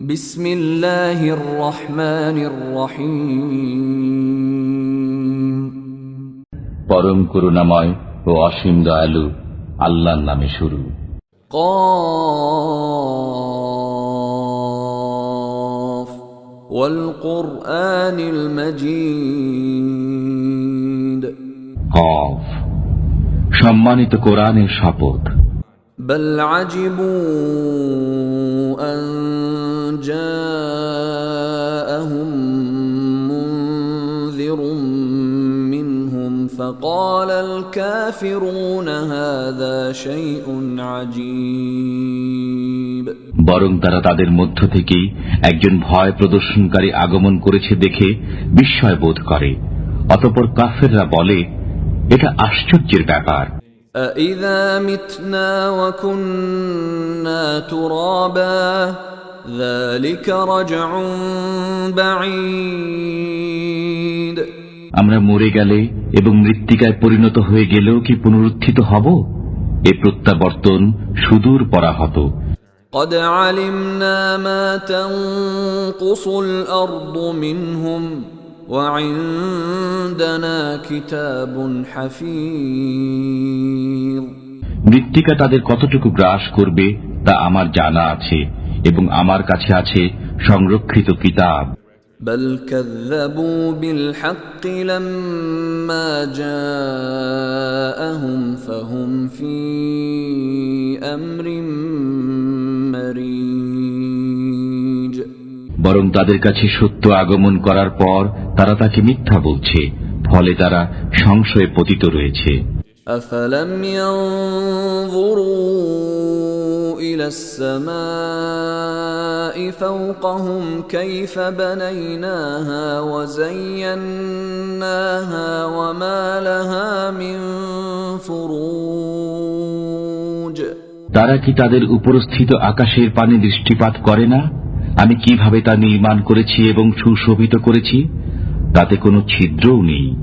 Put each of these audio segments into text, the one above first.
বিসমিল্লাহির রহমানির রহিম। পরম করুণাময় ও অসীম দয়ালু আল্লাহর নামে শুরু। قاف والقرآن المجيد। কফ, সম্মানিত কোরআনের শপথ। بل عجبوا أن جاءهم منذر منهم فقال الكافرون هذا شيء عجيب। বরং তারা তাদের মধ্য থেকেই একজন ভয় প্রদর্শনকারী আগমন করেছে দেখে বিস্ময় বোধ করে। অতঃপর কাফেররা বলে, এটা আশ্চর্যের ব্যাপার। أَإِذَا مِتْنَا وَكُنَّا تُرَابًا ذَلِكَ رَجْعٌ بَعِيدٌ। আমরা মরে গেলে এবং মৃত্তিকায় পরিণত হয়ে গেলেও কি পুনরুত্থিত হব? এ প্রত্যাবর্তন সুদূর পরাহত। قَدْ عَلِمْنَا مَا تَنقُصُ الْأَرْضُ مِنْهُمْ وَعِندَنَا كِتَابٌ حَفِيظٌ। মৃত্তিকা তাদের কতটুকু গ্রাস করবে তা আমার জানা আছে এবং আমার কাছে আছে সংরক্ষিত কিতাব। بل كذبوا بالحق لما جاءهم فهم في أمر مريج। বরং তাদের কাছে সত্য আগমন করার পর তারা তাকে মিথ্যা বলছে, ফলে তারা সংশয়ে পতিত রয়েছে। أفلم ينظروا إلى السماء فوقهم كيف بنيناها وزيناها وما لها من فروج। তারা কি তাদের উপরস্থিত আকাশের পানে দৃষ্টিপাত করে না? আমি কিভাবে তা নির্মাণ করেছি এবং সুশোভিত করেছি, তাতে কোনো ছিদ্রও নেই।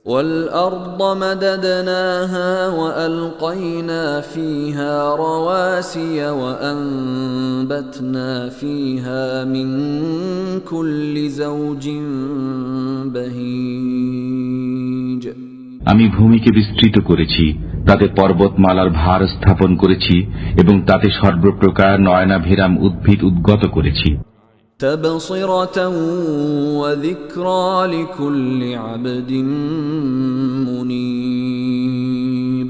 والأرض مددناها وألقينا فيها رواسي وأنبتنا فيها من كل زوج بهيج। আমি ভূমিকে বিস্তৃত করেছি, তাতে পর্বতমালার ভার স্থাপন করেছি এবং তাতে সর্বপ্রকার নয়নাভিরাম উদ্ভিদ উদ্গত করেছি। تبصرة وذكرى لكل عبد منيب।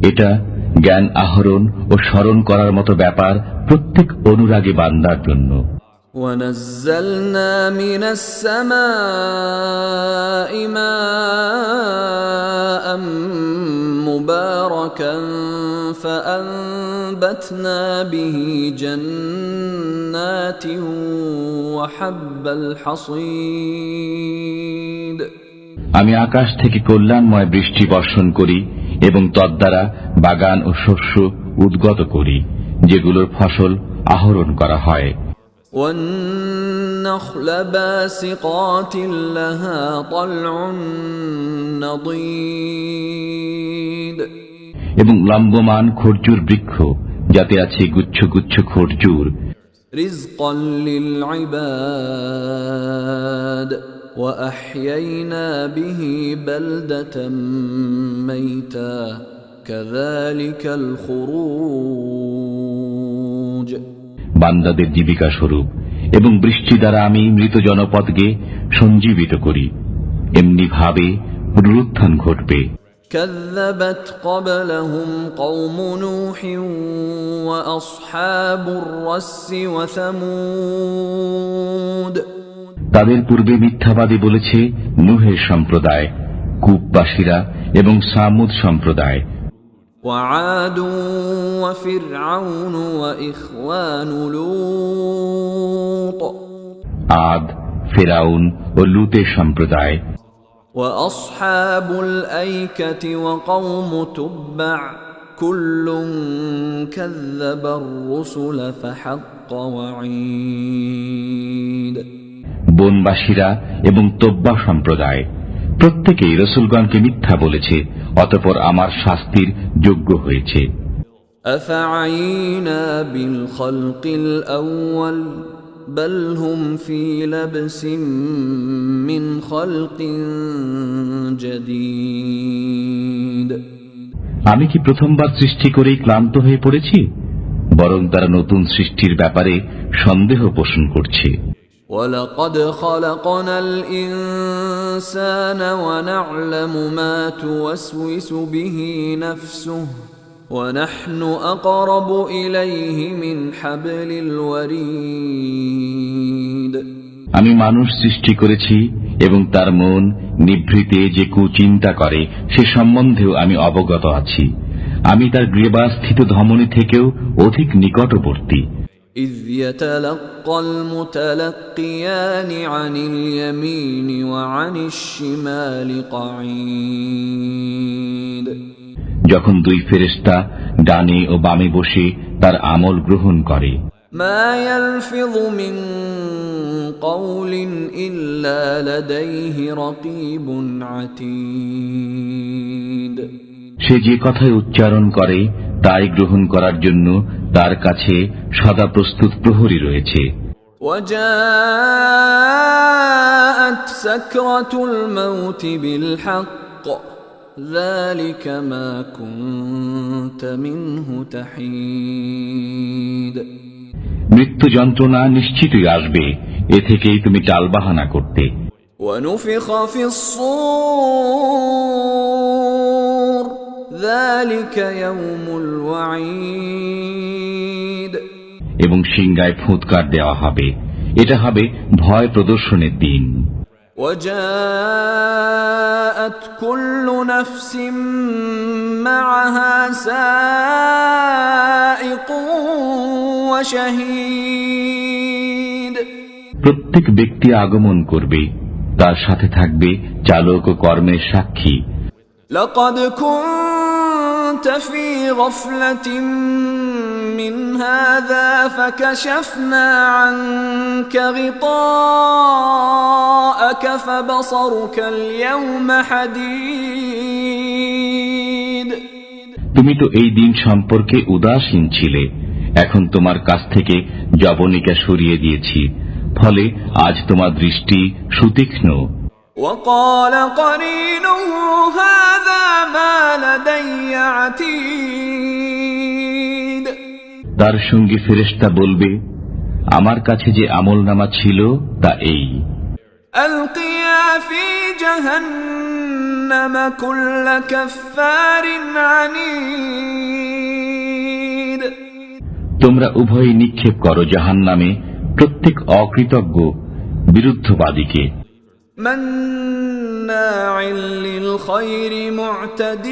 এটা জ্ঞান আহরণ ও স্মরণ করার মতো ব্যাপার প্রত্যেক অনুরাগী বান্দার জন্য। ونزلنا من السماء ماء مباركا فأنبتنا به جنات وحب الحصيد। আমি আকাশ থেকে কল্যাণময় বৃষ্টি বর্ষণ করি এবং তদ্বারা বাগান ও শস্য উদ্গত করি, যেগুলোর ফসল আহরণ করা হয়। والنخل باسقات لها طلع نضيد। এবং লম্বমান খরজুর বৃক্ষ, যাতে আছে গুচ্ছ গুচ্ছ খরজুর। رزقا للعباد وأحيينا به بلدة ميتا كذلك الخروج। বান্দাদের জীবিকা স্বরূপ এবং বৃষ্টি দ্বারা আমি মৃত জনপদকে সঞ্জীবিত করি, এমনি ভাবে পুনরুত্থান ঘটবে। كذبت قبلهم قوم نوح وأصحاب الرس وثمود। তাদের পূর্বে মিথ্যাবাদী বলেছে নূহের সম্প্রদায়, কূপবাসীরা এবং সামুদ সম্প্রদায়। وعاد وفرعون وإخوان لوط। আদ, ফেরাউন ও লূতের সম্প্রদায়। وأصحاب الأيكة وقوم تبع كل كذب الرسل فحق وعيد। বনবাসীরা এবং তোব্বা সম্প্রদায় প্রত্যেকেই রসুলগণকে মিথ্যা বলেছে, অতঃপর আমার শাস্তির যোগ্য হয়েছে। أفعينا بالخلق الأول بل هم في لبس من خلق جديد আমি কি প্রথমবার সৃষ্টি করেই ক্লান্ত হয়ে পড়েছি? বরং তারা নতুন সৃষ্টির ব্যাপারে সন্দেহ পোষণ করছে। وَلَقَدْ خَلَقْنَا الْإِنسَانَ وَنَعْلَمُ مَا تُوَسْوِسُ بِهِ نَفْسُهُ وَنَحْنُ أَقْرَبُ إِلَيْهِ مِنْ حَبْلِ الْوَرِيدِ আমি মানুষ সৃষ্টি করেছি এবং তার মন নিভৃতে যে কুচিন্তা করে সে সম্বন্ধেও আমি অবগত আছি। আমি তার গ্রীবাস্থিত ধমনী থেকেও অধিক নিকটবর্তী। إذ يتلقى المتلقيان عن اليمين وعن الشمال قعيد যখন দুই ফেরেশতা ডানে ও বামে বসে তার আমল গ্রহণ করে। ما يلفظ من قول إلا لديه رقيب عتيد সে যে কথাই উচ্চারণ করে তাই গ্রহণ করার জন্য তার কাছে সদা প্রস্তুত প্রহরী রয়েছে। وجاءت سكرة الموت بالحق ذلك ما كنت منه تحيد মৃত্যু যন্ত্রণা নিশ্চিতই আসবে, এ থেকেই তুমি টালবাহানা করতে। ونفخ في الصور ذلك يوم الوعيد এবং সিংগায় ফুৎকার দেওয়া হবে, এটা হবে ভয় প্রদর্শনের দিন। وجاءت كل نفس معها سائق وشهيد প্রত্যেক ব্যক্তি আগমন করবে, তার সাথে থাকবে চালক ও কর্মের সাক্ষী। لقد كنت في غفلة من هذا فكشفنا عنك غطاءك فبصرك اليوم حديد তুমি তো এই দিন সম্পর্কে উদাসীন ছিলে, এখন তোমার কাছ থেকে জবনিকা সরিয়ে দিয়েছি, ফলে আজ তোমার দৃষ্টি সুতীক্ষ্ণ। وقال قرينه هذا ما لدي عتيد তার সঙ্গে ফেরেশতা বলবে, আমার কাছে যে আমলনামা ছিল তা এই। ألقيا في جهنم كل كفار عنيد তোমরা উভয়ই নিক্ষেপ করো জাহান্নামে প্রত্যেক অকৃতজ্ঞ বিরুদ্ধবাদীকে। مناع للخير معتد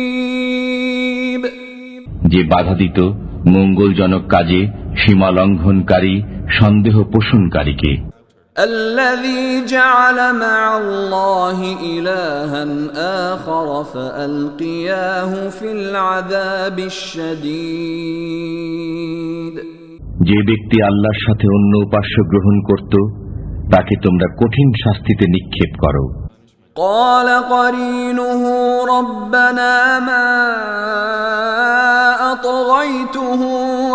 مريب যে বাধা দিত মঙ্গলজনক কাজে সীমা লঙ্ঘনকারী সন্দেহ পোষণকারীকে। الذي جعل مع الله إلها آخر فألقياه في العذاب الشديد যে ব্যক্তি আল্লাহর সাথে অন্য উপাস্য গ্রহণ করত তাকে তোমরা কঠিন শাস্তিতে নিক্ষেপ করো। قال قرينه ربنا ما أطغيته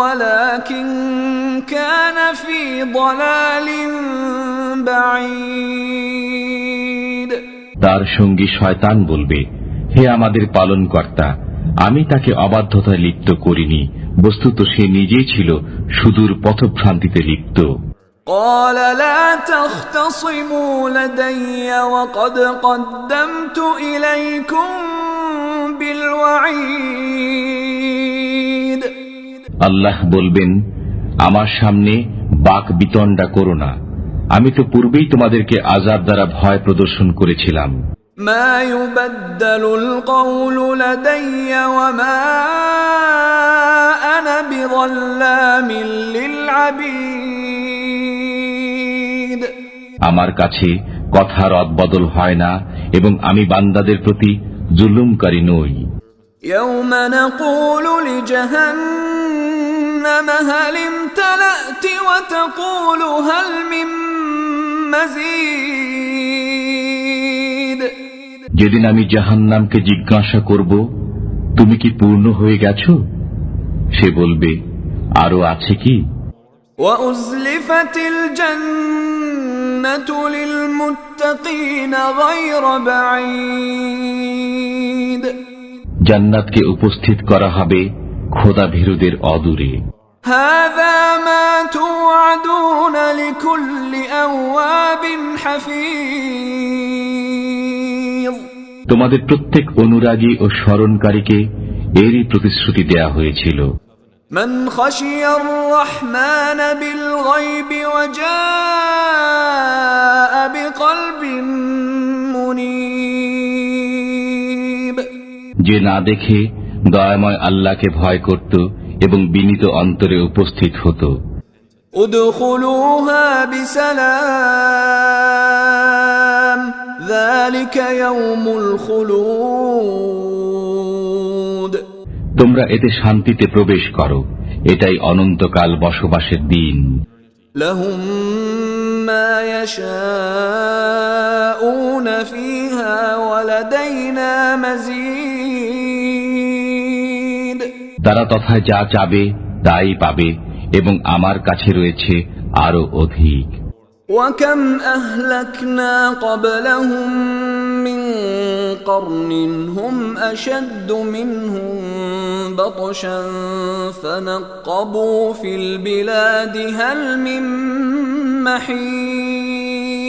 ولكن كان في ضلال بعيد তার সঙ্গী শয়তান বলবে, হে আমাদের পালনকর্তা, আমি তাকে অবাধ্যতায় লিপ্ত করিনি, বস্তুত সে নিজেই ছিল সুদূর পথভ্রান্তিতে লিপ্ত। قال لا تختصموا لدي وقد قدمت إليكم بالوعيد আল্লাহ বলবেন, আমার সামনে বাক বিতণ্ডা করো না, আমি তো পূর্বেই তোমাদেরকে আযাব দ্বারা ভয় প্রদর্শন করেছিলাম। ما يبدل القول لدي وما أنا بظلام للعبيد আমার কাছে কথা রদবদল হয় না এবং আমি বান্দাদের প্রতি জুলুমকারী নই। يوم نقول لجهنم هل امتلأت وتقول هل من مزيد যেদিন আমি জাহান্নামকে জিজ্ঞাসা করব, তুমি কি পূর্ণ হয়ে গেছো? সে বলবে, আরো আছে কি? وأزلفت الجنة للمتقين غير بعيد জান্নাতকে উপস্থিত করা হবে খোদা ভীরুদের অদূরে। هذا ما توعدون لكل أواب حفيظ তোমাদের প্রত্যেক অনুরাগী ও স্মরণকারীকে এরই প্রতিশ্রুতি দেয়া হয়েছিল। من خشي الرحمن بالغيب وجاء بقلب منيب যে না দেখে দয়াময় আল্লাহকে ভয় করত এবং বিনীত অন্তরে উপস্থিত হতো। ادخلوها بسلام ذلك يوم الخلود তোমরা এতে শান্তিতে প্রবেশ করো, এটাই অনন্তকাল বসবাসের দিন। لهم ما يشاءون فيها ولدينا مزيد তারা তথায় যা চাবে তাই পাবে এবং আমার কাছে রয়েছে আরো অধিক। وكم أهلكنا قبلهم من قرن هم أشد منهم بطشا فنقبوا في البلاد هل من محيص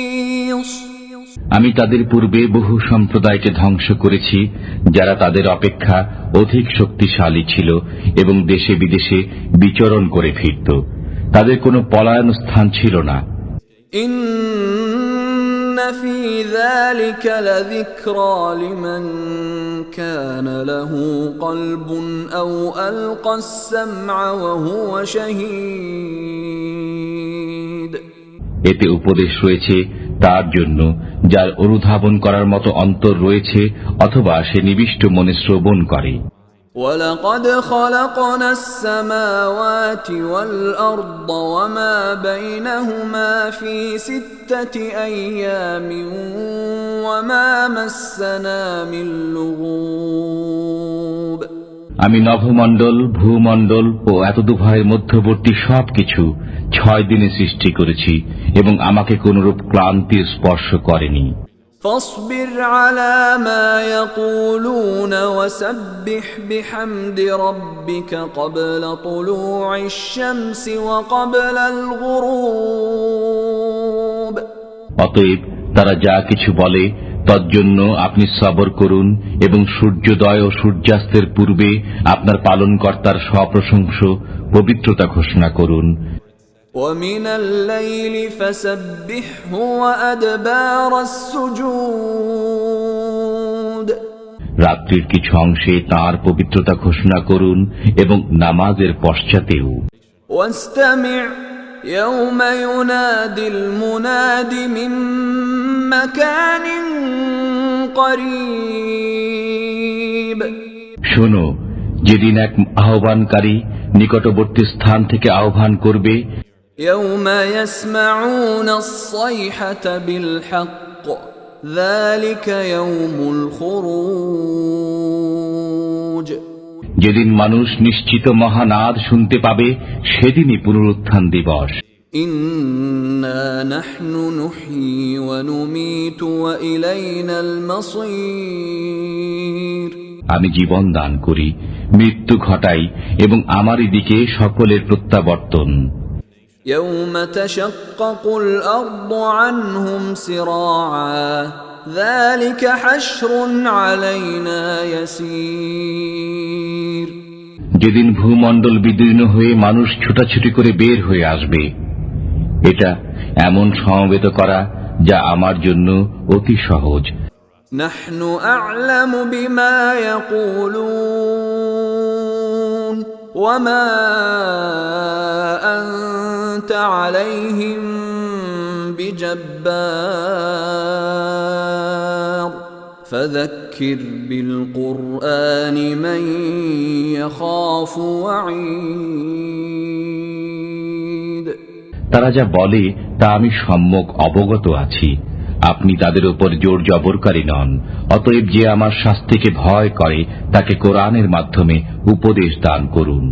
আমি তাদের পূর্বে বহু সম্প্রদায়কে ধ্বংস করেছি যারা তাদের অপেক্ষা অধিক শক্তিশালী ছিল এবং দেশে বিদেশে বিচরণ করে ফিরত। তাদের কোনো পলায়ন স্থান ছিল না। إن في ذلك لذكرى لمن كان له قلب أو ألقى السمع وهو شهيد এতে উপদেশ রয়েছে তার জন্য যার অনুধাবন করার মতো অন্তর রয়েছে অথবা সে নিবিষ্ট মনে শ্রবণ করে। ولقد خلقنا السماوات والأرض وما بينهما في 6 أيام وما مسنا من لغوب আমি নভমণ্ডল, ভূমণ্ডল ও এতদুভয়ের মধ্যবর্তী সবকিছু 6 দিনে সৃষ্টি করেছি এবং আমাকে কোনরূপ ক্লান্তির স্পর্শ করেনি। فاصبر على ما يقولون وسبح بحمد ربك قبل طلوع الشمس وقبل الغروب অতএব তারা যা কিছু বলে তজ্জন্য আপনি সবর করুন এবং সূর্যোদয় ও সূর্যাস্তের পূর্বে আপনার পালনকর্তার সপ্রশংস পবিত্রতা ঘোষণা করুন। ومن الليل فسبحه وأدبار السجود রাত্রির কিছু অংশে তাঁর পবিত্রতা ঘোষণা করুন এবং নামাজের পশ্চাতেও। واستمع يوم ينادي المناد من مكان قريب শোনো, যেদিন এক আহ্বানকারী নিকটবর্তী স্থান থেকে আহ্বান করবে। يوم يسمعون الصيحة بالحق ذلك يوم الخروج যেদিন মানুষ নিশ্চিত মহানাদ শুনতে পাবে সেদিনই পুনরুত্থান দিবস। إنا نحن نحيي ونميت وإلينا المصير আমি জীবন দান করি, মৃত্যু ঘটাই এবং আমারই দিকে সকলের প্রত্যাবর্তন। يوم تشقق الأرض عنهم سراعا ذلك حشر علينا يسير যেদিন ভূমণ্ডল বিদীর্ণ হয়ে মানুষ ছুটাছুটি করে বের হয়ে আসবে, এটা এমন সমবেত করা যা আমার জন্য অতি সহজ। نحن أعلم بما يقولون وما أنت عليهم بجبار فذكر بالقرآن من يخاف وعيد তারা যা বলে তা আমি সম্যক অবগত আছি। আপনি তাদের উপর জোর জবরকারী নন। অতএব যে আমার শাস্তিকে ভয় করে তাকে কোরআনের মাধ্যমে উপদেশ দান করুন।